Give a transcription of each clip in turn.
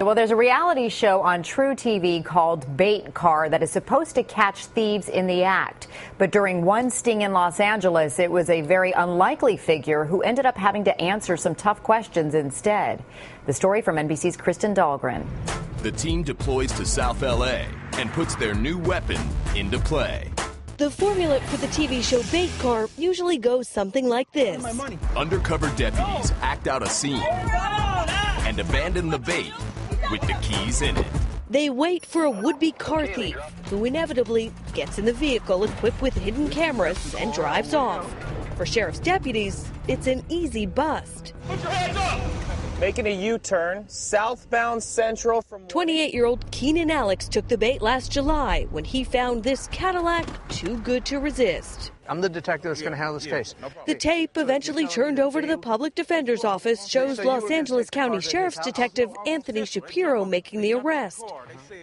Well, there's a reality show on True TV called Bait Car that is supposed to catch thieves in the act. But during one sting in Los Angeles, it was a very unlikely figure who ended up having to answer some tough questions instead. The story from NBC's Kristen Dahlgren. The team deploys to South LA and puts their new weapon into play. The formula for the TV show Bait Car usually goes something like this. Undercover deputies act out a scene and abandon the bait with the keys in it. They wait for a would-be car thief who inevitably gets in the vehicle equipped with hidden cameras and drives off. For sheriff's deputies, it's an easy bust. Put your hands up! Making a U-turn, southbound Central from... 28-year-old Keenan Alex took the bait last July when he found this Cadillac too good to resist. I'm the detective that's going to handle this case. The tape, eventually turned over to the public defender's office, shows Los Angeles County Sheriff's Detective Anthony Shapiro making the arrest.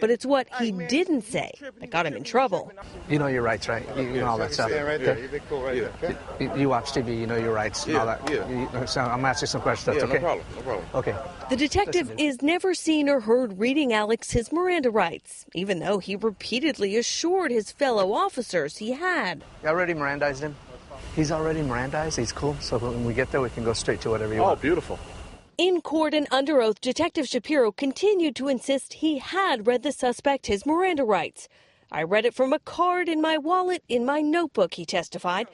But it's what he didn't say that got him in trouble. You know your rights, right? You know all that stuff. You watch TV, you know your rights and all that. So I'm asking some questions. That's okay? No problem. Okay. The detective is never seen or heard reading Alex his Miranda rights, even though he repeatedly assured his fellow officers he had. You already Mirandized him? He's already Mirandized? He's cool? So when we get there, we can go straight to whatever you want. Oh, beautiful. In court and under oath, Detective Shapiro continued to insist he had read the suspect his Miranda rights. I read it from a card in my wallet in my notebook, he testified.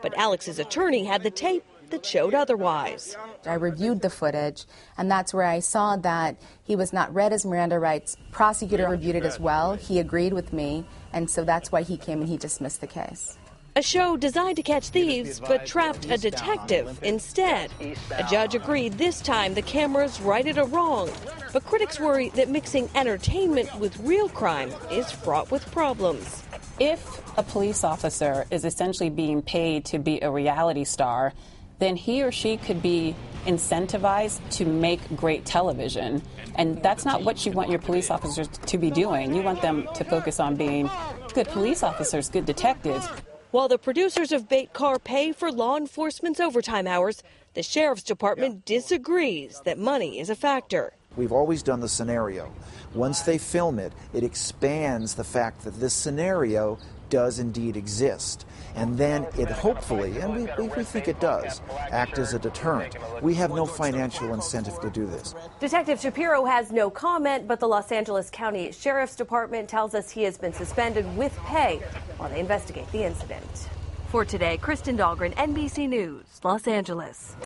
But Alex's attorney had the tape that showed otherwise. I reviewed the footage, and that's where I saw that he was not read his Miranda rights. Prosecutor reviewed it as well. He agreed with me, and so that's why he came and he dismissed the case. A show designed to catch thieves, but trapped a detective instead. A judge agreed this time the cameras righted a wrong. But critics worry that mixing entertainment with real crime is fraught with problems. If a police officer is essentially being paid to be a reality star, then he or she could be incentivized to make great television. And that's not what you want your police officers to be doing. You want them to focus on being good police officers, good detectives. While the producers of Bait Car pay for law enforcement's overtime hours, the Sheriff's Department disagrees that money is a factor. We've always done the scenario. Once they film it, it expands the fact that this scenario does indeed exist. And then it hopefully, and we think it does, act as a deterrent. We have no financial incentive to do this. Detective Shapiro has no comment, but the Los Angeles County Sheriff's Department tells us he has been suspended with pay while they investigate the incident. For today, Kristen Dahlgren, NBC News, Los Angeles.